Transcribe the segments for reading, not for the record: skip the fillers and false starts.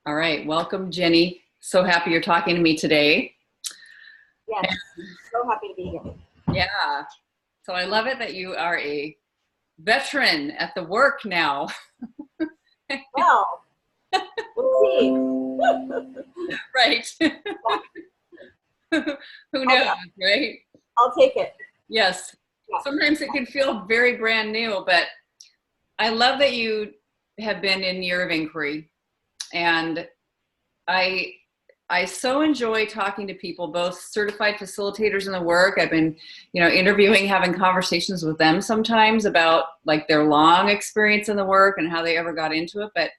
All right, welcome, Jenny. So happy you're talking to me today. Yes, so happy to be here. Yeah, so I love it that you are a veteran at the work now. Well, we'll see. Right. Who knows, right? I'll take it. Yes. Yeah. Sometimes it can feel very brand new, but I love that you have been in year of inquiry. And I so enjoy talking to people, both certified facilitators in the work. I've been, interviewing, having conversations with them sometimes about like their long experience in the work and how they ever got into it. But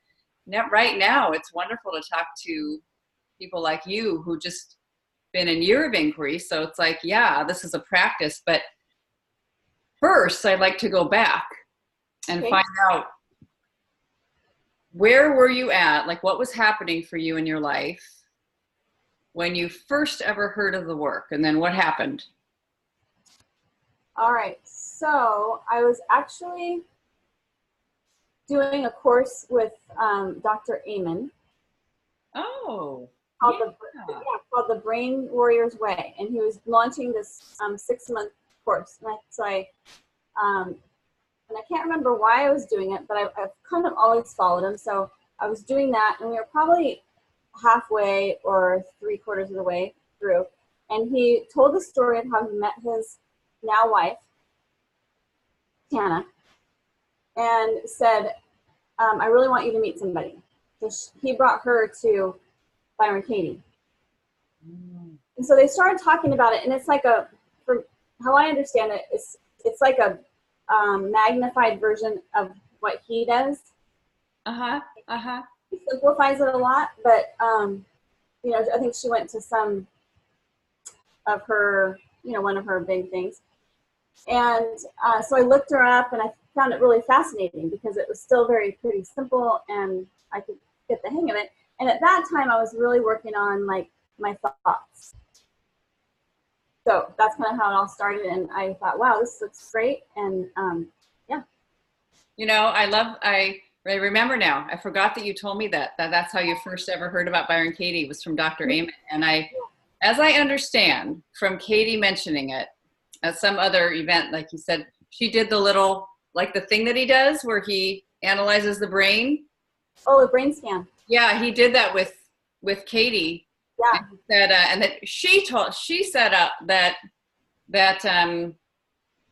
right now, it's wonderful to talk to people like you who just been in year of inquiry. So it's like, yeah, this is a practice. But first, I'd like to go back and find out, where were you at? Like, what was happening for you in your life when you first ever heard of the work, and then what happened? All right, so I was actually doing a course with Dr. Amen. Oh, called the Brain Warrior's Way, and he was launching this 6-month course. And I can't remember why I was doing it, but I've kind of always followed him. So I was doing that, and we were probably halfway or 3/4 of the way through. And he told the story of how he met his now wife, Tana, and said, I really want you to meet somebody. So he brought her to Byron Katie. And so they started talking about it, and it's like from how I understand it, it's like a magnified version of what he does. He simplifies it a lot, but I think she went to some of her, one of her big things. And so I looked her up, and I found it really fascinating because it was still pretty simple, and I could get the hang of it. And at that time, I was really working on like my thoughts. So that's kind of how it all started, and I thought, wow, this looks great, and yeah. I remember now. I forgot that you told me that's how you first ever heard about Byron Katie, was from Dr. Amen. And as I understand from Katie mentioning it at some other event, like you said, she did the little, like the thing that he does where he analyzes the brain. Oh, a brain scan. Yeah, he did that with Katie. Yeah. And that she said that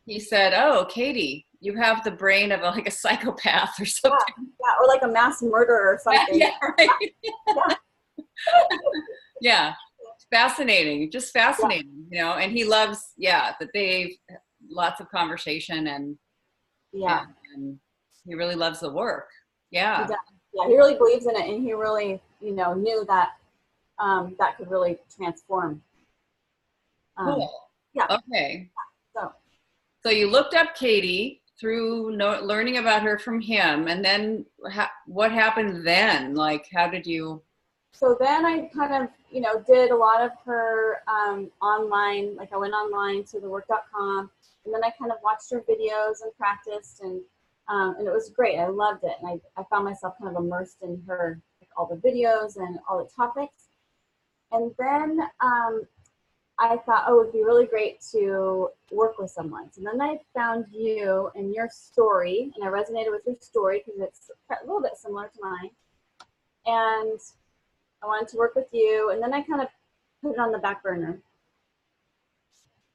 he said, "Oh, Katie, you have the brain of a psychopath or something." Yeah, or like a mass murderer or something. Yeah, right. Yeah. Fascinating, just fascinating, and he loves, that they've lots of conversation, and he really loves the work. Yeah. He really believes in it, and he really, knew that that could really transform. Cool. Yeah. Okay. So you looked up Katie through learning about her from him, and then what happened then? Like, how did you? So then I kind of, did a lot of her online, like I went online to thework.com, and then I kind of watched her videos and practiced, and it was great. I loved it, and I found myself kind of immersed in her, like all the videos and all the topics. And then I thought, oh, it would be really great to work with someone. So then I found you and your story, and I resonated with your story because it's a little bit similar to mine. And I wanted to work with you, and then I kind of put it on the back burner.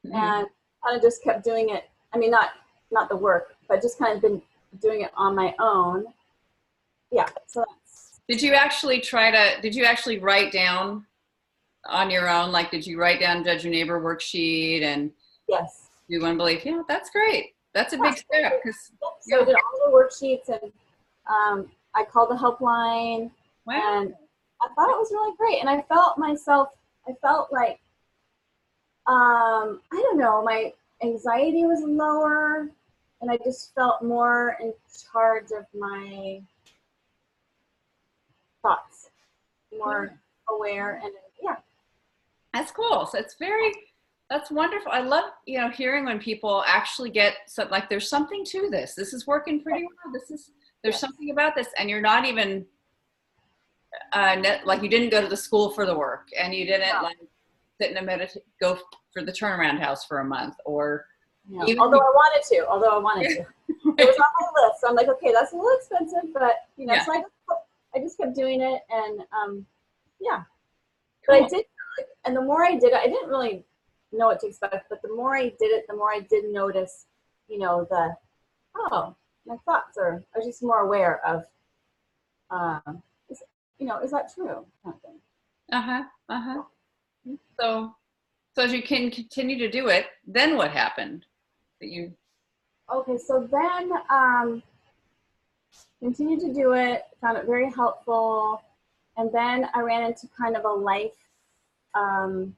Mm-hmm. And kind of just kept doing it. I mean, not the work, but just kind of been doing it on my own. Yeah. So did you actually write down on your own? Like, did you write down Judge Your Neighbor worksheet and do one belief? Yeah, that's great. That's a big step. So I did all the worksheets, and I called the helpline. Wow. And I thought it was really great. And I felt like, I don't know, my anxiety was lower, and I just felt more in charge of my thoughts, more aware, and yeah. That's cool. So that's wonderful. I love, hearing when people actually get like, there's something to this. This is working pretty well. There's something about this, and you're not even like you didn't go to the school for the work, and you didn't No, like sit in a go for the turnaround house for a month, or no. even Although I wanted to. It was on my list. So I'm like, okay, that's a little expensive, but you know, yeah, so I just kept doing it, and yeah. But I cool. did, and the more I did it, I didn't really know what to expect. But the more I did it, the more I did notice, you know, oh, my thoughts are. I was just more aware of, is, you know, is that true? Kind of thing. Uh-huh. Uh-huh. So as you can continue to do it, then what happened? That you Okay, so then continued to do it, found it very helpful, and then I ran into kind of a life. Um,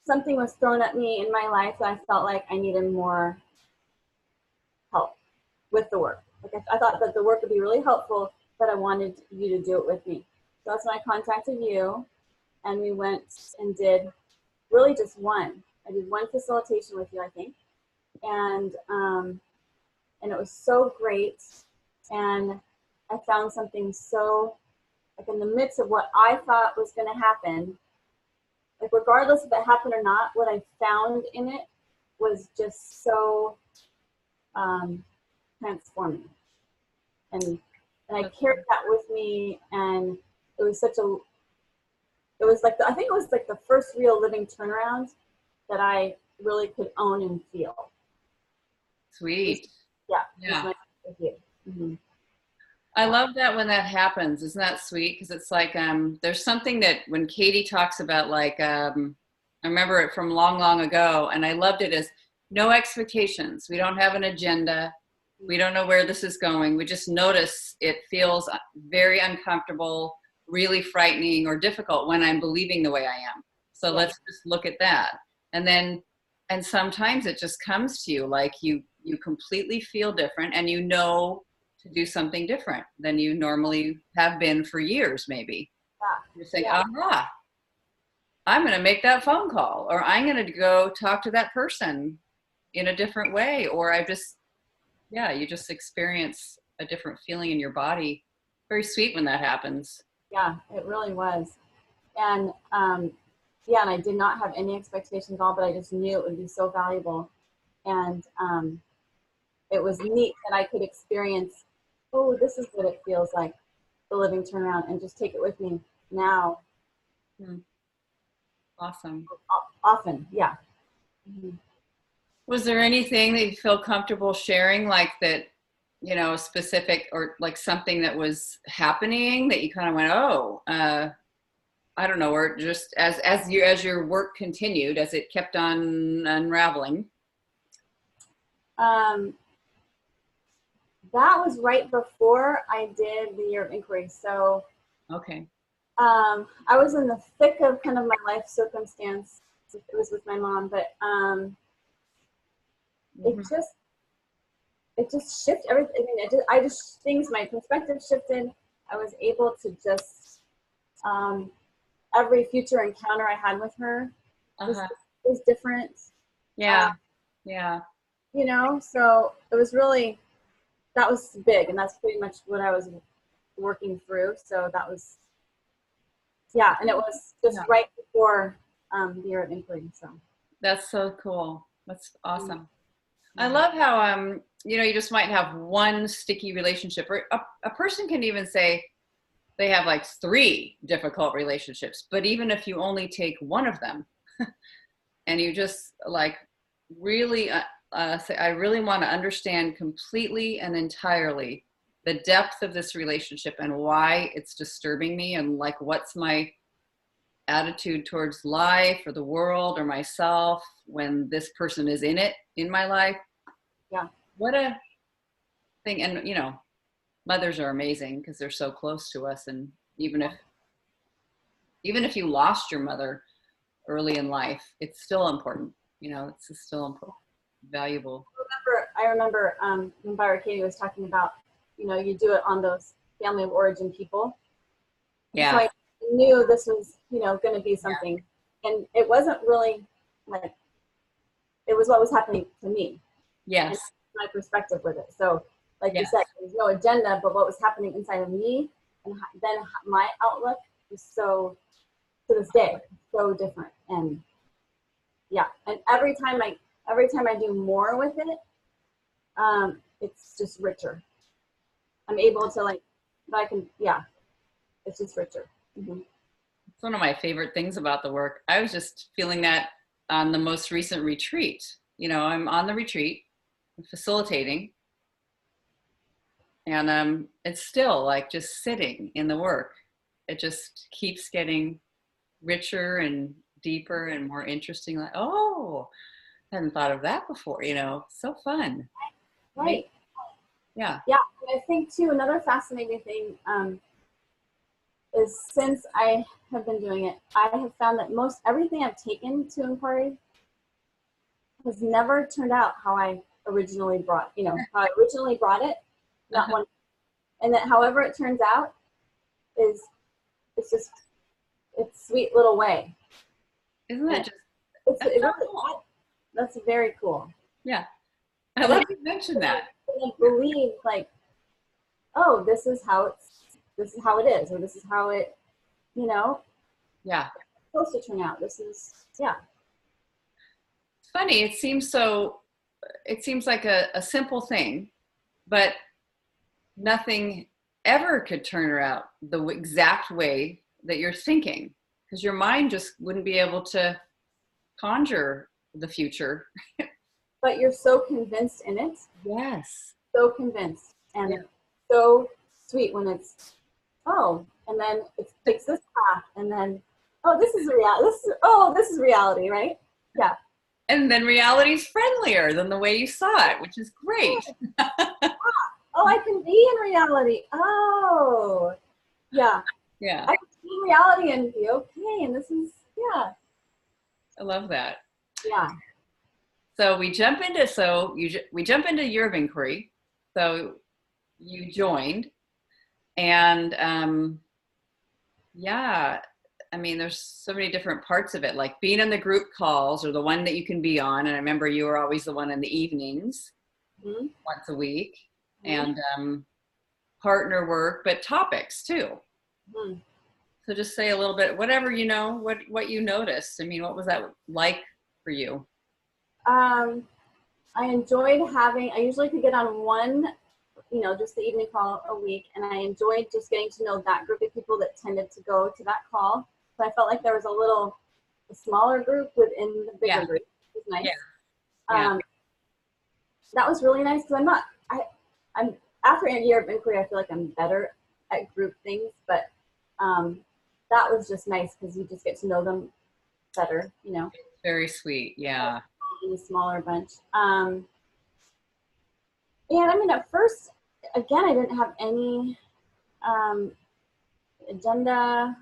Something was thrown at me in my life that I felt like I needed more help with the work. Like I thought that the work would be really helpful, but I wanted you to do it with me. So that's when I contacted you, and we went and did really just one. I did one facilitation with you, I think, and it was so great. And I found something so, like, in the midst of what I thought was going to happen, like regardless if it happened or not, what I found in it was just so transforming. And I carried that with me, and it was such a, it was like I think it was like the first real living turnaround that I really could own and feel. sweet. Yeah, Yeah. with you. Mm-hmm. I love that when that happens. Isn't that sweet? Because it's like there's something that when Katie talks about, like I remember it from long, long ago, and I loved it as no expectations. We don't have an agenda. We don't know where this is going. We just notice it feels very uncomfortable, really frightening or difficult when I'm believing the way I am. So Yeah. let's just look at that. And then, and sometimes it just comes to you like you completely feel different, and you know to do something different than you normally have been for years, maybe. You're saying, Yeah. aha, I'm going to make that phone call, or I'm going to go talk to that person in a different way. Or I just, yeah, you just experience a different feeling in your body. Very sweet when that happens. Yeah, it really was. And yeah, and I did not have any expectations at all, but I just knew it would be so valuable. And it was neat that I could experience, oh, this is what it feels like, the living turnaround, and just take it with me now. Hmm. Awesome. Often, yeah. Mm-hmm. Was there anything that you feel comfortable sharing, like that, you know, specific, or like something that was happening that you kind of went, oh, I don't know, or just as your work continued, as it kept on unraveling? Um, that was right before I did the year of inquiry. So Okay. I was in the thick of kind of my life circumstance. It was with my mom, but it Mm-hmm. just shifted everything. I mean, I just things, my perspective shifted. I was able to just every future encounter I had with her Uh-huh. was different. Yeah. Yeah. You know, so it was really, that was big, and that's pretty much what I was working through. So that was, yeah, and it was just Yeah. right before the year of inquiry. So That's so cool. That's mm-hmm. awesome. I love how you know, you just might have one sticky relationship, or a person can even say they have like 3 difficult relationships, but even if you only take one of them and you just like really say, I really want to understand completely and entirely the depth of this relationship and why it's disturbing me, and like what's my attitude towards life or the world or myself when this person is in my life. Yeah. What a thing. And you know, mothers are amazing because they're so close to us, and even if you lost your mother early in life, it's still important. You know, it's still important, valuable. I remember when Byron Katie was talking about, you know, you do it on those family of origin people. And so Yeah. I knew this was, you know, going to be Yeah. something. And it wasn't really like, it was what was happening to me and Yes. my perspective with it. So, like you Yes. said, there's no agenda, but what was happening inside of me and then my outlook is so, to this day, so different. And yeah, and every time I do more with it, it's just richer. I'm able to like, I can, yeah, it's just richer. Mm-hmm. It's one of my favorite things about the work. I was just feeling that on the most recent retreat. You know, I'm on the retreat, I'm facilitating, and it's still like just sitting in the work. It just keeps getting richer and deeper and more interesting. Like, oh, I hadn't thought of that before. You know, so fun. Right. Yeah. Yeah. And I think too, another fascinating thing is since I have been doing it, I have found that most everything I've taken to inquiry has never turned out how I originally brought, how I originally brought it, not one, and that however it turns out is, it's just, it's sweet little way. Isn't that just, it really, cool. That's very cool. Yeah. I love you mentioned that. I believe like, oh, this is how it is, or this is how it, yeah, it's supposed to turn out. This is, yeah. It's funny. It seems like a simple thing, but nothing ever could turn out the exact way that you're thinking, because your mind just wouldn't be able to conjure the future. But you're so convinced in it. Yes. So convinced, and so sweet when it's, oh, and then it takes this path, and then, oh, this is reality. This is reality, right? Yeah. And then reality's friendlier than the way you saw it, which is great. Oh, I can be in reality. Oh, yeah. Yeah. I can be in reality and be okay. And this is, yeah. I love that. Yeah. So we jump into year of inquiry. So you joined, and yeah, I mean, there's so many different parts of it, like being in the group calls or the one that you can be on. And I remember you were always the one in the evenings, once a week, and partner work, but topics too. So just say a little bit, whatever, what you noticed. I mean, what was that like for you? I enjoyed I usually could get on one, just the evening call a week. And I enjoyed just getting to know that group of people that tended to go to that call. So I felt like there was a smaller group within the bigger group. It was nice. Yeah. That was really nice because I'm after a year of inquiry, I feel like I'm better at group things, but that was just nice because you just get to know them better, Very sweet. Yeah. In a smaller bunch. And I mean, at first, again, I didn't have any agenda.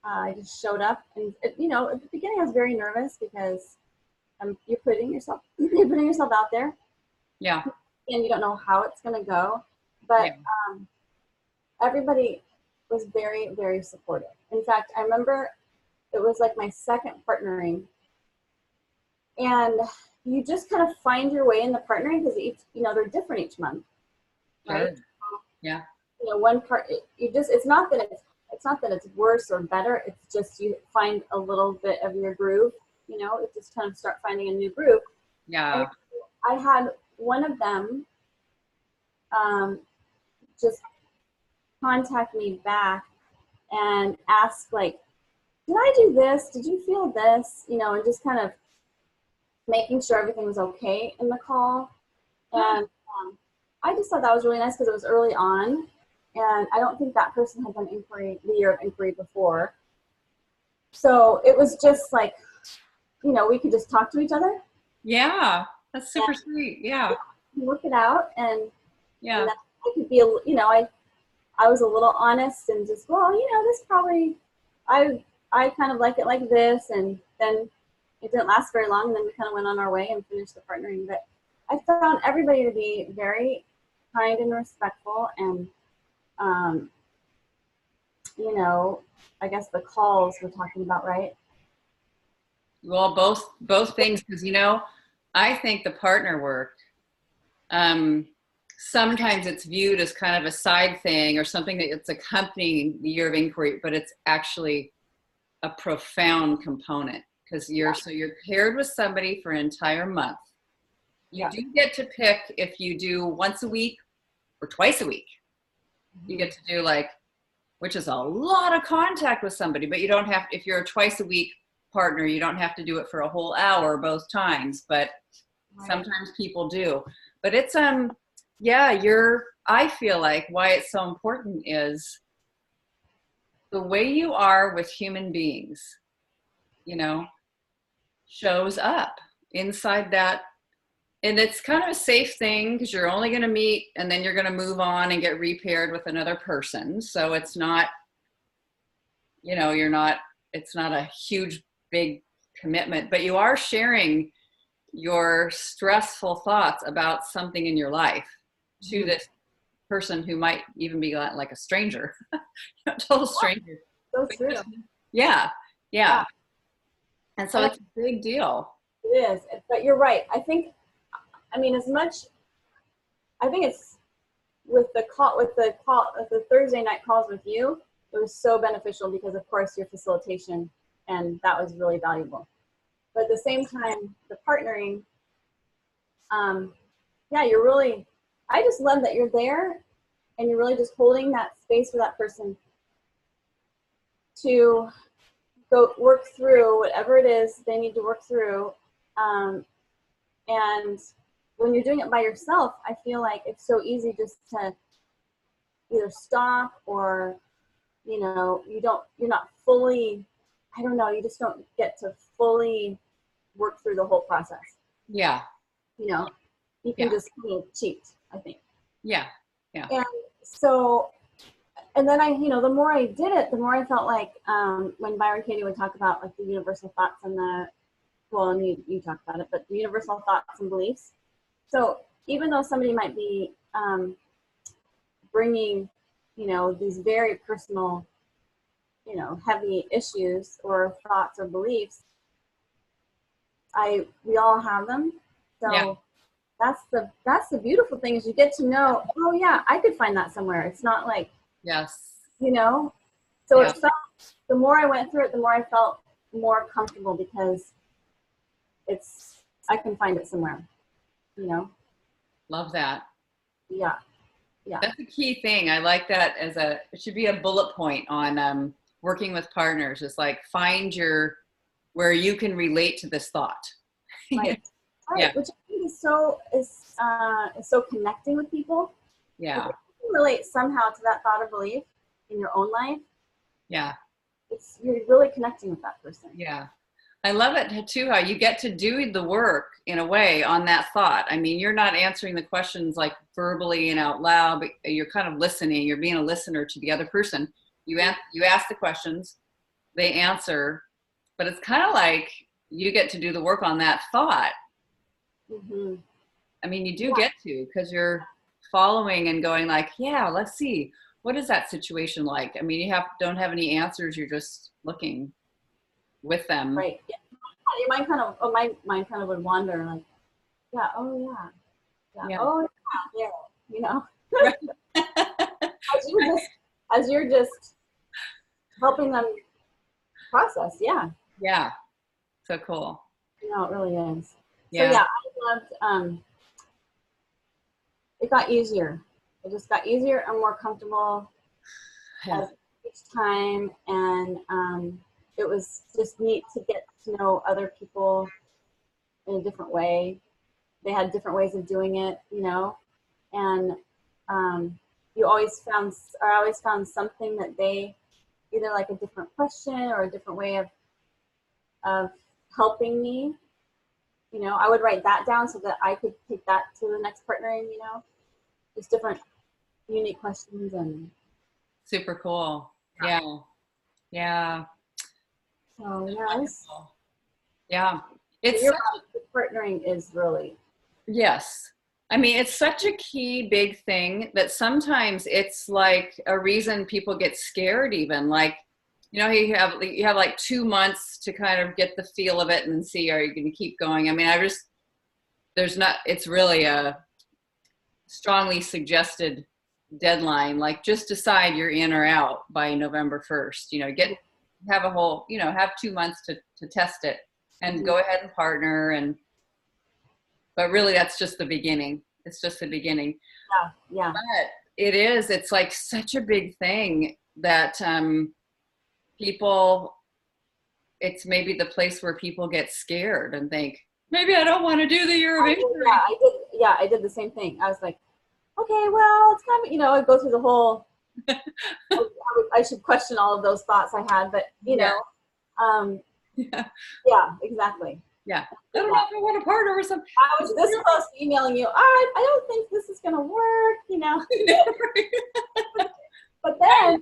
I just showed up, and at the beginning, I was very nervous because you're putting yourself out there. Yeah. And you don't know how it's going to go, but everybody was very, very supportive. In fact, I remember it was like my second partnering, and you just kind of find your way in the partnering because they're different each month, right? Sure. Yeah. One part it's not that it's worse or better. It's just you find a little bit of your groove. It just kind of start finding a new groove. Yeah. And I had one of them just contact me back and ask like, did I do this? Did you feel this? And just kind of making sure everything was okay in the call. And I just thought that was really nice because it was early on. And I don't think that person had done the year of inquiry before. So it was just like, we could just talk to each other. Yeah, that's super sweet. Yeah. Work it out. And yeah, and I could be, I was a little honest and just, this probably, I kind of like it like this. And then it didn't last very long. And then we kind of went on our way and finished the partnering. But I found everybody to be very kind and respectful. And, I guess the calls we're talking about, right? Well, both things, because I think the partner work sometimes it's viewed as kind of a side thing or something that it's accompanying the year of inquiry, but it's actually a profound component because you're paired with somebody for an entire month. You do get to pick if you do once a week or twice a week. You get to do which is a lot of contact with somebody, but you don't have, if you're a twice a week partner, you don't have to do it for a whole hour both times, but sometimes people do. But it's, I feel like why it's so important is the way you are with human beings, shows up inside that. And it's kind of a safe thing because you're only going to meet and then you're going to move on and get repaired with another person. So it's not, it's not a huge, big commitment, but you are sharing your stressful thoughts about something in your life to this person who might even be like a stranger, total stranger. So true. Yeah. And so it's a big deal. It is, but you're right. I think it's with the Thursday night calls with you, it was so beneficial because of course your facilitation, and that was really valuable. But at the same time, the partnering, I just love that you're there and you're really just holding that space for that person to go work through whatever it is they need to work through. And when you're doing it by yourself, I feel like it's so easy just to either stop or, you're not fully, you just don't get to fully work through the whole process. Yeah. You can just cheat, I think. Yeah. And so, and then the more I did it, the more I felt like when Byron Katie would talk about like the universal thoughts and and you talked about it, but the universal thoughts and beliefs. So even though somebody might be bringing, these very personal, heavy issues or thoughts or beliefs, we all have them. So that's the beautiful thing is you get to know, oh yeah, I could find that somewhere. It's not like, so it felt, the more I went through it, the more I felt more comfortable because I can find it somewhere, Love that. Yeah. That's a key thing. I like that it should be a bullet point on working with partners. It's like, find where you can relate to this thought. Right. Yeah. Which I think is so connecting with people. Yeah. If you can relate somehow to that thought or belief in your own life. Yeah. You're really connecting with that person. Yeah. I love it too, how you get to do the work in a way on that thought. I mean, you're not answering the questions like verbally and out loud, but you're kind of listening. You're being a listener to the other person. You ask the questions, they answer, but it's kind of like you get to do the work on that thought. Mm-hmm. I mean, you do get to, because you're following and going like, yeah, let's see, what is that situation like? I mean, you don't have any answers. You're just looking with them. Right. Yeah. My mind kind of would wander like, yeah, oh yeah. Oh yeah, as you're just helping them process. Yeah. Yeah. So cool. It really is. Yeah. So yeah, I loved, it got easier. It just got easier and more comfortable each time. And, it was just neat to get to know other people in a different way. They had different ways of doing it, and I always found something that they either like a different question or a different way of helping me. I would write that down so that I could take that to the next partnering, just different unique questions. And super cool. Yeah. So yes. Yeah. It's partnering is really. Yes. I mean, it's such a key big thing that sometimes it's like a reason people get scared even. Like, you have like 2 months to kind of get the feel of it and see, are you going to keep going? I mean, it's really strongly suggested deadline, like just decide you're in or out by November 1st, have a whole, have 2 months to test it and go ahead and partner. But really that's just the beginning. It's just the beginning. Yeah. But it's like such a big thing that people, it's maybe the place where people get scared and think, maybe I don't want to do the year of inquiry. I did the same thing. I was like, okay, well, it's kind of, I go through the whole, I should question all of those thoughts I had, but yeah, exactly. Yeah. I don't know if I want to partner with some. I was this close to emailing you. I don't think this is going to work, But then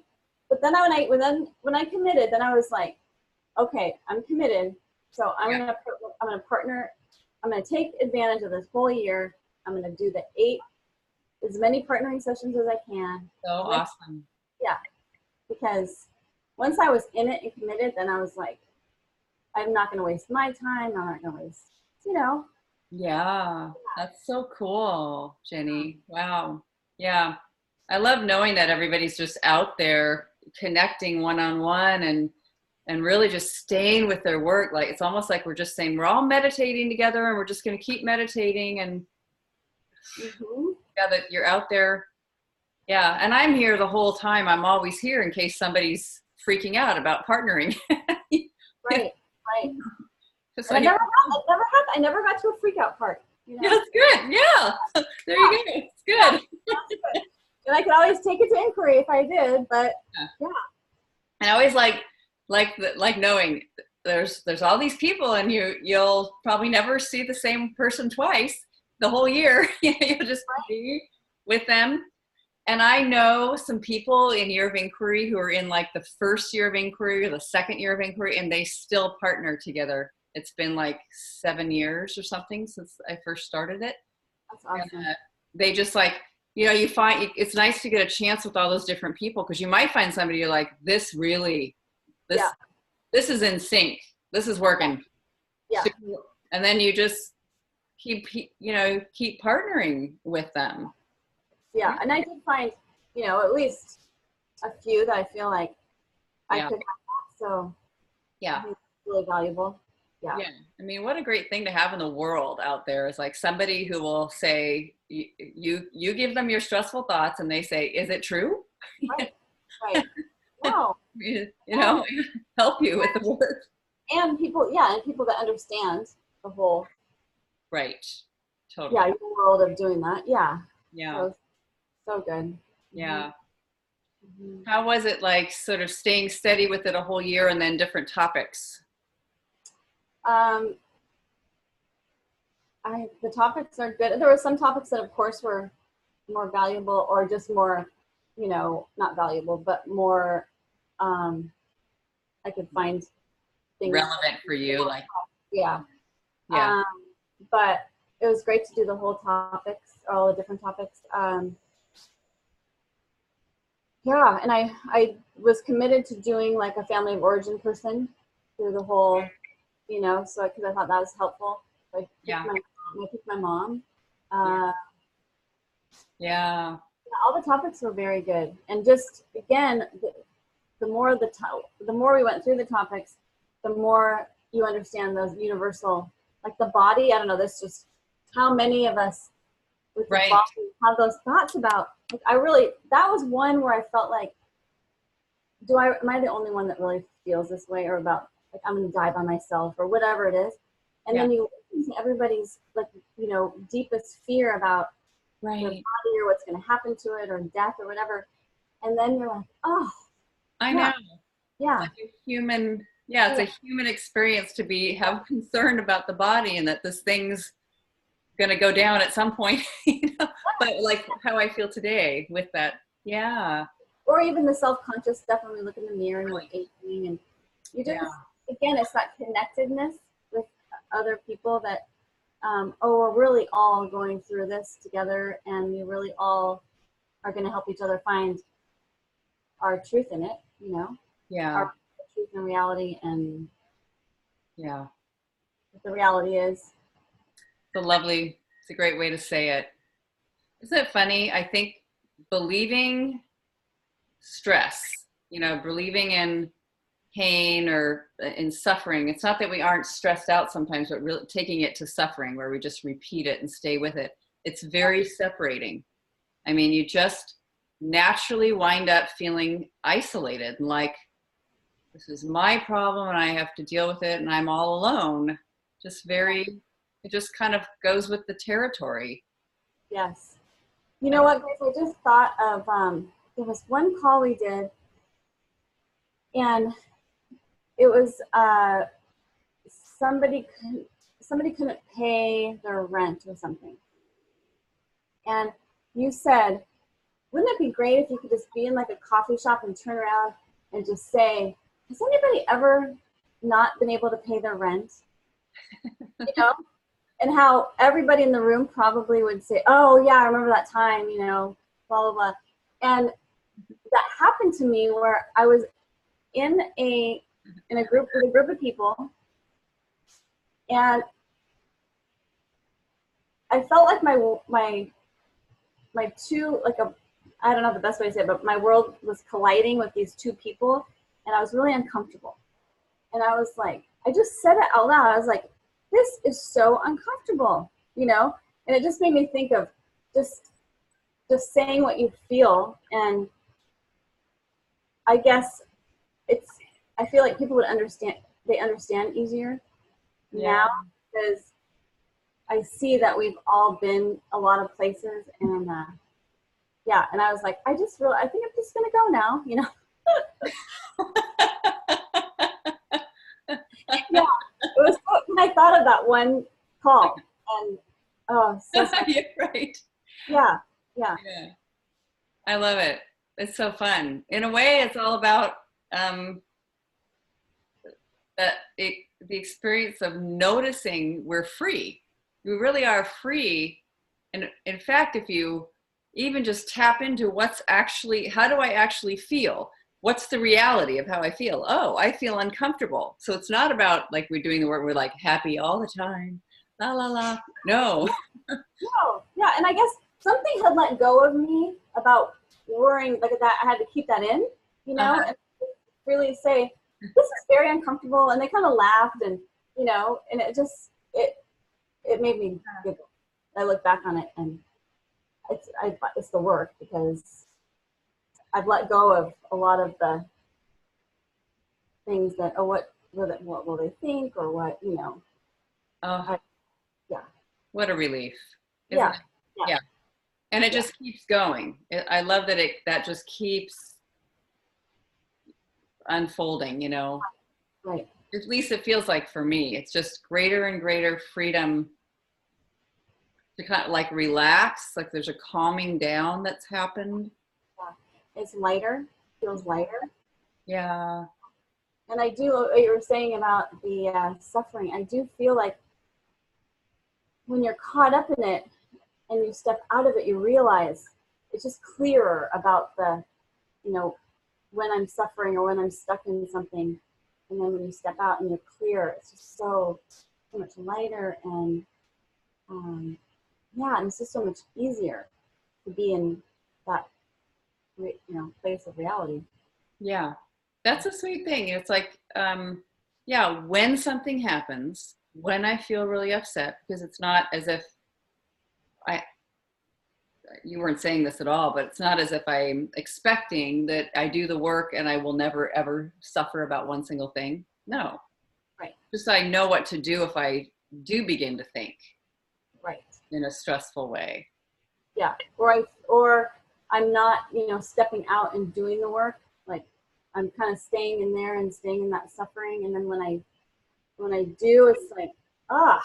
when I committed, then I was like, okay, I'm committed. So I'm going to partner. I'm going to take advantage of this whole year. I'm going to do as many partnering sessions as I can. So awesome. Yeah. Because once I was in it and committed, then I was like, I'm not going to waste my time. I'm not going to waste, Yeah, that's so cool, Jenni. Wow. Yeah. I love knowing that everybody's just out there connecting one-on-one and really just staying with their work. Like, it's almost like we're just saying we're all meditating together and we're just going to keep meditating and that you're out there. Yeah. And I'm here the whole time. I'm always here in case somebody's freaking out about partnering. Right. Just I never got to a freak out part. That's good. Yeah. There you go. It's good. And I could always take it to inquiry if I did, but yeah. And I always like knowing there's all these people and you'll probably never see the same person twice the whole year. You'll just be with them. And I know some people in year of inquiry who are in like the first year of inquiry or the second year of inquiry, and they still partner together. It's been like 7 years or something since I first started it. That's awesome. And, they just like, you find it's nice to get a chance with all those different people, because you might find somebody you're like, this is in sync. This is working. Yeah. And then you just keep partnering with them. Yeah. And I did find, at least a few that I feel like I could have. So yeah, I think it's really valuable. Yeah. I mean, what a great thing to have in the world out there is like somebody who will say, you give them your stressful thoughts and they say, is it true? Right. Wow. Help you with the work. And people that understand the whole. Right. Totally. Yeah, your world of doing that. Yeah. Yeah. So good. Yeah. Mm-hmm. How was it like sort of staying steady with it a whole year and then different topics? The topics are good. There were some topics that of course were more valuable or just more, not valuable, but more, I could find things relevant for you. Like, yeah. But it was great to do the whole topics, all the different topics. Yeah. And I was committed to doing like a family of origin person through the whole, so because I thought that was helpful. I picked my mom. Yeah. All the topics were very good, and just again, the more we went through the topics, the more you understand those universal, like the body. I don't know. This just how many of us with the body have those thoughts about. Like that was one where I felt like, am I the only one that really feels this way, or about like I'm gonna die by myself or whatever it is, and then you listen to everybody's like deepest fear about their body or what's gonna happen to it or death or whatever, and then you're like, oh, I know, yeah, it's like a human, it's a human experience to have concern about the body and that this thing's gonna go down at some point, but like how I feel today with that, or even the self-conscious stuff when we look in the mirror and we're aging, and you just again, it's that connectedness with other people that, we're really all going through this together, and we really all are going to help each other find our truth in it, our truth and reality, and what the reality is. It's a great way to say it. Isn't it funny? I think believing stress, believing in pain or in suffering, it's not that we aren't stressed out sometimes, but really taking it to suffering where we just repeat it and stay with it. It's very separating. I mean, you just naturally wind up feeling isolated and like, this is my problem and I have to deal with it and I'm all alone. It just kind of goes with the territory. Yes. You know what, guys? I just thought of there was one call we did, and it was somebody couldn't pay their rent or something, and you said, wouldn't it be great if you could just be in like a coffee shop and turn around and just say, has anybody ever not been able to pay their rent? You know? And how everybody in the room probably would say, oh yeah, I remember that time, blah, blah, blah. And that happened to me where I was in a group with a group of people, and I felt like my two, like I don't know the best way to say it, but my world was colliding with these two people, and I was really uncomfortable. And I was like, I just said it out loud. I was like, this is so uncomfortable, and it just made me think of just saying what you feel. And I guess I feel like people would understand easier now, because I see that we've all been a lot of places, and yeah, and I was like, I think I'm just gonna go now, Yeah, it was when I thought of that one call, and oh, so You're right. yeah. I love it. It's so fun. In a way, it's all about the experience of noticing we're free. We really are free. And in fact, if you even just tap into how do I actually feel? What's the reality of how I feel? Oh, I feel uncomfortable. So it's not about like we're doing the work, we're like happy all the time. La, la, la. No. No, yeah, and I guess something had let go of me about worrying like that. I had to keep that in, and really say, this is very uncomfortable. And they kind of laughed, and and it made me giggle. I look back on it, and it's the work, because I've let go of a lot of the things that, what will they think, or what, yeah. What a relief. Yeah. Yeah. And it just keeps going. I love that that just keeps unfolding, Right. At least it feels like for me, it's just greater and greater freedom to kind of like relax, like there's a calming down that's happened. Yeah. It's lighter, feels lighter. Yeah. And I do, what you were saying about the suffering, I do feel like when you're caught up in it and you step out of it, you realize it's just clearer about the, when I'm suffering or when I'm stuck in something. And then when you step out and you're clear, it's just so much lighter, and yeah, and it's just so much easier to be in that, place of reality. Yeah. That's a sweet thing. It's like, yeah, when something happens, when I feel really upset, because it's not as if you weren't saying this at all, but it's not as if I'm expecting that I do the work and I will never ever suffer about one single thing. No. Right. Just I know what to do if I do begin to think. Right. In a stressful way. Yeah. Or I'm not, stepping out and doing the work. Like I'm kind of staying in there and staying in that suffering. And then when I do, it's like, so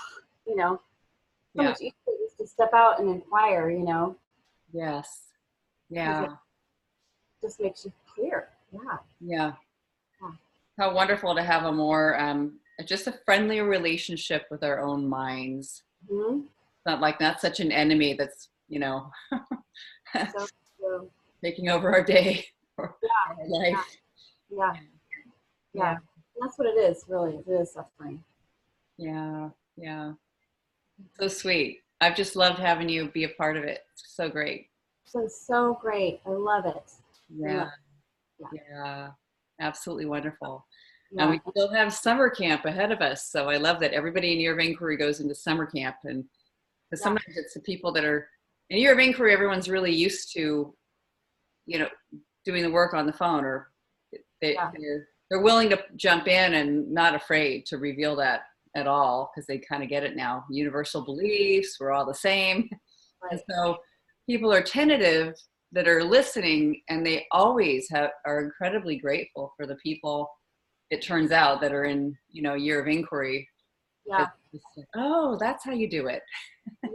much easier just to step out and inquire, Yes. Yeah. It just makes you clear. Yeah. Yeah. How wonderful to have a more, just a friendlier relationship with our own minds. Mm-hmm. Not such an enemy that's, So taking over our day or our life. Yeah. That's what it is, really. It is suffering. Yeah. Yeah. So sweet. I've just loved having you be a part of it. It's so great. It's been so great. I love it. Yeah, Yeah. yeah, absolutely wonderful. And Yeah. we still have summer camp ahead of us. So I love that everybody in Year of Inquiry goes into summer camp. And because Yeah. sometimes it's the people that are in Year of Inquiry, everyone's really used to, you know, doing the work on the phone, or Yeah. they're willing to jump in and not afraid to reveal that at all, because they kind of get it now. Universal beliefs, we're all the same. And Right. so people are tentative that are listening, and they always are incredibly grateful for the people, it turns out, that are in, Year of Inquiry. Yeah. It's like, oh, that's how you do it. Yeah.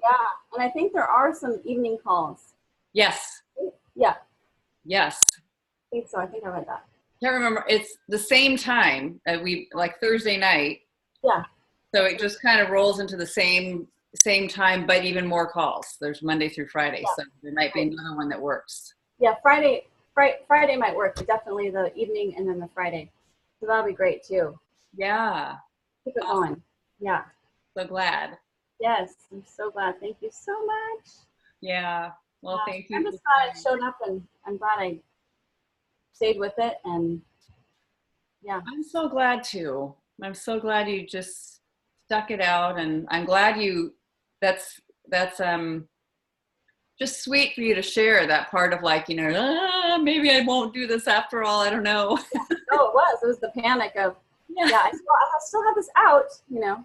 And I think there are some evening calls. Yes. Yeah. Yes. I think so. I think I read that. Can't remember. It's the same time, we like Thursday night. Yeah. So it just kind of rolls into the same time, but even more calls. There's Monday through Friday, Yeah. so there might be another one that works. Yeah. Friday might work, but definitely the evening and then the Friday. So that'll be great too. Yeah. Keep it Awesome. going. Yeah. So glad. Yes. I'm so glad. Thank you so much. Yeah. Well, thank you. I'm just glad I showed up, and I'm glad I stayed with it. And yeah. I'm so glad too. I'm so glad you just stuck it out, and I'm glad that's just sweet for you to share that part of, like, maybe I won't do this after all. I don't know. No, it was the panic of, Yeah. I still have this out, Yeah.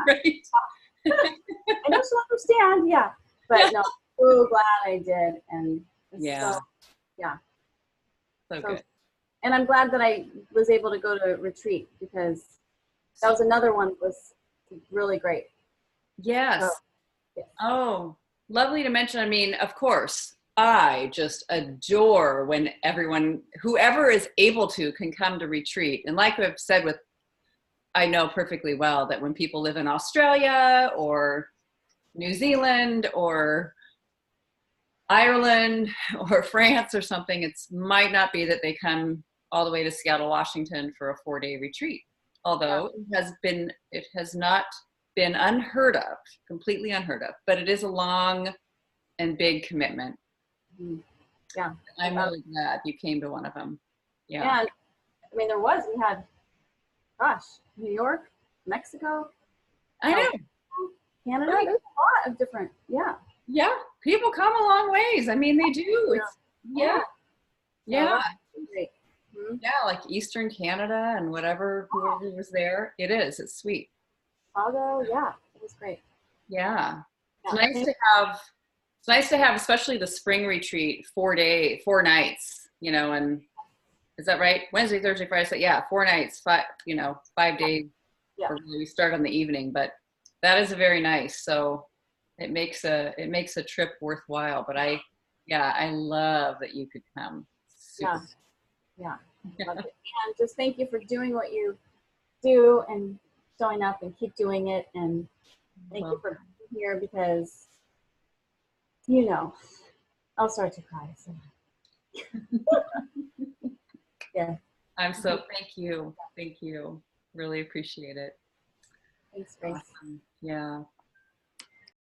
Right. I know she'll understand, yeah. But Yeah. no, I'm so glad I did. And Yeah. so, yeah. So good. And I'm glad that I was able to go to retreat, because that was another one that was really great. Yes. So, yes. Oh, lovely to mention. I mean, of course, I just adore when whoever is able to, can come to retreat. And like I've said, I know perfectly well that when people live in Australia or New Zealand or Ireland or France or something, it might not be that they come all the way to Seattle, Washington for a 4-day retreat. Although it has not been unheard of, completely unheard of, but it is a long and big commitment. Mm-hmm. Yeah. I'm really glad you came to one of them. Yeah. And I mean, we had, New York, Mexico. I know. Canada. Right. There's a lot of different, Yeah. People come a long ways. I mean, they do. Yeah. Great. Mm-hmm. Yeah, like Eastern Canada and whoever was there. It's sweet. Chicago, yeah, it was great. Yeah. It's nice to have, especially the spring retreat, 4 nights, and is that right? Wednesday, Thursday, Friday. So yeah, 4 nights, 5 days. Yeah. Or we start on the evening, but that is very nice. So it makes a trip worthwhile. But I love that you could come. Super. Yeah. Love it. And just thank you for doing what you do and showing up and keep doing it. And thank you for being here, because I'll start to cry. So. Yeah. Thank you. Thank you. Really appreciate it. Thanks, Grace. Awesome. Yeah.